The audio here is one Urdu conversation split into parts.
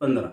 15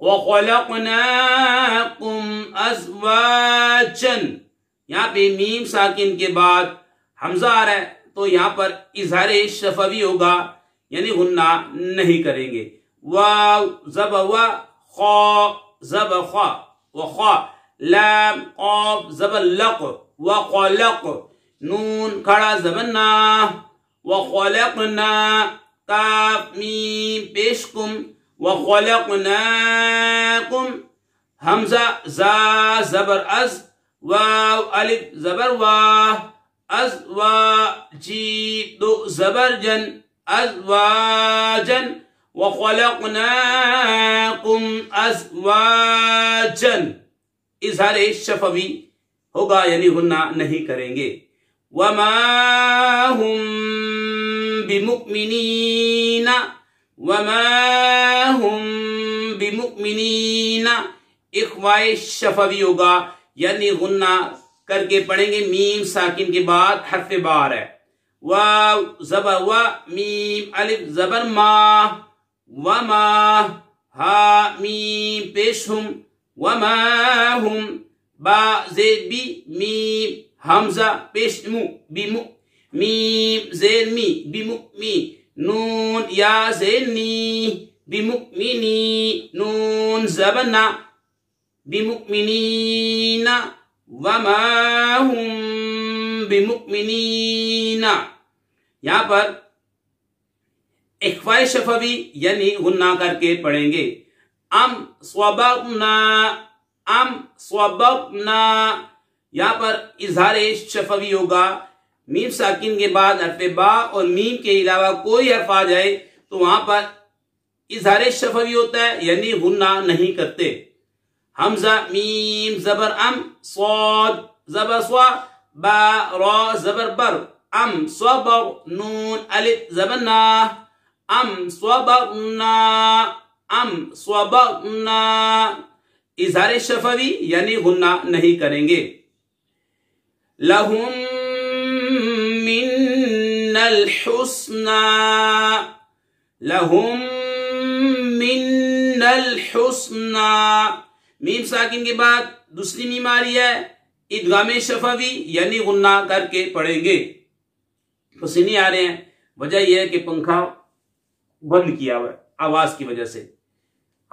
وَخَلَقْنَاكُمْ أَزْوَاجًا، یہاں پہ میم ساکن کے بعد حمزہ آ رہا ہے تو یہاں پر اظہار شفوی ہوگا، یعنی غنہ نہیں کریں گے. واو زبر و، خا زبر خا وخا، لام قاف زبر لق وخلق، نون کھڑا زبر نا، وخلقنا کاف میم پیش کم، وخلقناکم حمزہ زا زبر از، واو الف زبر وا، ازواجی دو زبر جن، ازواجن، وخلقناکم ازواجن، اظہار شفوی ہوگا یعنی غنہ نہیں کریں گے. وما هم بمؤمنین، وما هم بمؤمنین، اخوائے شفوی ہوگا یعنی غنہ کر کے پڑھیں گے. میم ساکن کے بعد حرف بار ہے، واو زبر و، میم الف زبر ما، وما ہا میم پیش ہم، وما ہم با زیر بی، میم حمزہ پیش مو بیمو، میم زیر می بیمؤمی، نون یا زیر نی بیمؤمنی، نون زبر نا بمؤمنین، وما هم بمؤمنین. یہاں پر اخفاء شفوی یعنی غنہ کر کے پڑھیں گے. ام صبرنا، ام صبرنا، یہاں پر اظہار شفوی ہوگا. میم ساکن کے بعد حرف با اور میم کے علاوہ کوئی حرف آ جائے تو وہاں پر اظہار شفوی ہوتا ہے یعنی غنہ نہیں کرتے. حمزہ میم زبر ام، صاد زبر سوا، با را زبر بر، ام صبر، نون الف زبر نا، ام صبرنا، ام صبرنا، اظہار شفوی یعنی غنہ نہیں کریں گے. لہم من الحسنى، لہم من الحسنى، میم ساکن کے بعد دوسری میم آ رہی ہے، ادغام شفوی یعنی غنہ کر کے پڑھیں گے. پسینے آ رہے ہیں، وجہ یہ ہے کہ پنکھا بند کیا ہوا ہے آواز کی وجہ سے،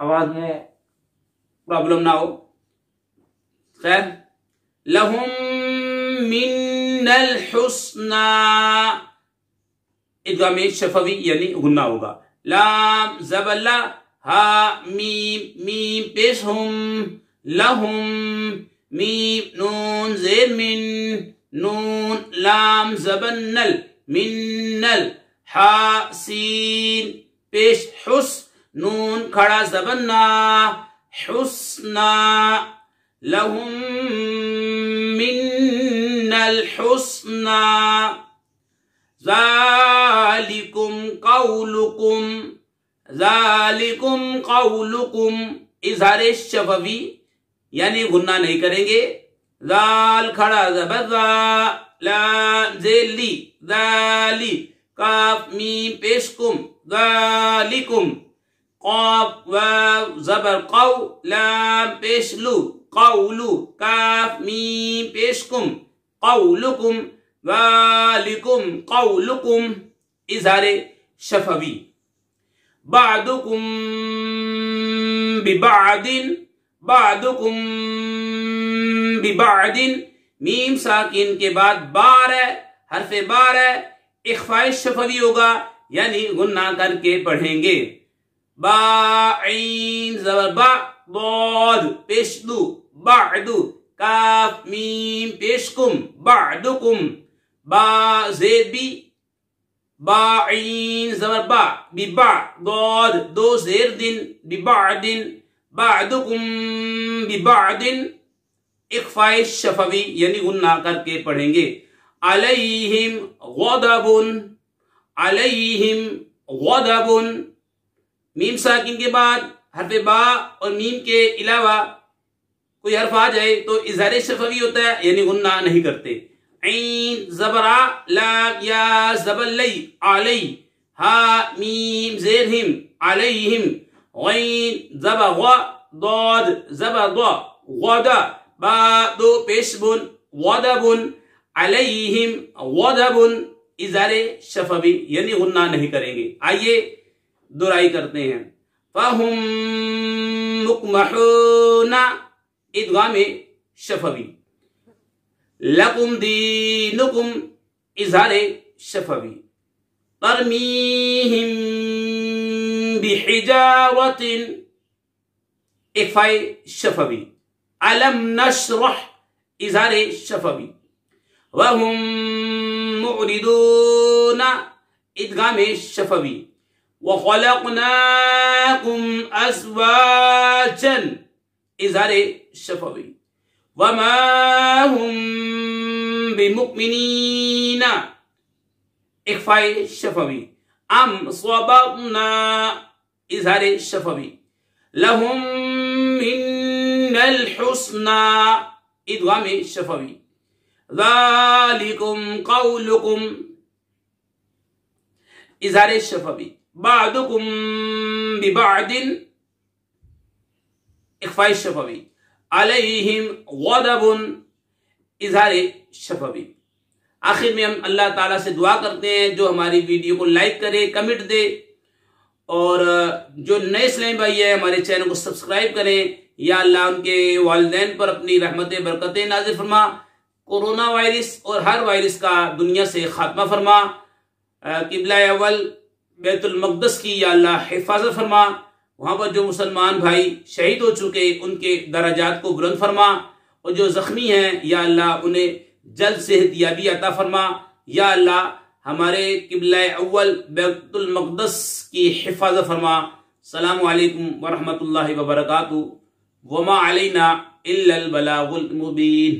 آواز میں پرابلم نہ ہو. خیر، لہم من الحسنى، ادغام شفوی یعنی غنہ ہوگا. لام زبر لا، ہا میم میم پیش ہم، لہم، میم نون زیر من، نون لام زبر نل، من نل، ہا سین پیش حس، نون کھڑا زبر نا، حسنا، لہم من الحسنى. ذالکم قولکم، ذالکم قولکم، اظہار شفوی یعنی غنہ نہیں کریں گے. ذال کھڑا زبر ذا، لام زیر لی، ذالی، کاف میم پیش کم، ذالکم، قاف واو زبر قو، لام پیش لو، قولو، کاف میم پیش کم، قولکم، ذالکم قولکم، اظہار شفوی. بعدکم ببعد، بعدکم ببعد، میم ساکن کے بعد بار ہے، حرف بار ہے، اخفاء شفوی ہوگا یعنی غنہ کر کے پڑھیں گے. باعین زبر با، ضاد پیش دو، بعدو، کاف میم پیش کم، بعدکم، با زید بی، باعین زبر با، ببع، ضاد دو زیر دن، ببعد، بعدکم ببعد، اخفاء شفوی یعنی غنہ کر کے پڑھیں گے. علیہم غضب، علیہم غضب، میم ساکن کے بعد حرف با اور میم کے علاوہ کوئی حرف آ جائے تو اظہار شفوی ہوتا ہے یعنی غنہ نہیں کرتے. عین زبر ع، لام یا زبر لی، علی، ہا میم زیر ہم، علیہم، غین زبا غا ضاد زبا ضا غدا با دو پیش بن غضب علیہم غضب اظہار شفوی یعنی غنہ نہیں کریں گے. آئیے درائی کرتے ہیں. فہم مکمحون ادغام شفوی. لکم دینکم اظہار شفوی. ترمیہم بحجارت اخفاء شفوی. علم نشرح اظہار شفوی. وهم معرضون ادغام شفوی. وخلقناكم ازواجا اظہار شفوی. وما هم بمؤمنین اخفاء شفوی. ام صبرنا اظہار شفوی. لهم من الحسنى ادغام شفوی. ذالکم قولکم اظہار شفوی. بعضکم ببعض اخفاء شفوی. علیہم غضب اظہار شفوی. آخر میں ہم اللہ تعالیٰ سے دعا کرتے ہیں جو ہماری ویڈیو کو لائک کرے، کمنٹ دے، اور جو نئے اسلامی بھائی ہیں ہمارے چینل کو سبسکرائب کریں. یا اللہ ان کے والدین پر اپنی رحمت برکتیں نازل فرما. کورونا وائرس اور ہر وائرس کا دنیا سے خاتمہ فرما. قبلہ اول بیت المقدس کی یا اللہ حفاظت فرما. وہاں پر جو مسلمان بھائی شہید ہو چکے ان کے درجات کو بلند فرما، اور جو زخمی ہیں یا اللہ انہیں جلد صحت یابی عطا فرما. یا اللہ ہمارے قبلہ اول بیت المقدس کی حفاظت فرما. السلام علیکم ورحمۃ اللہ وبرکاتہ. وما علینا الا البلاغ المبین.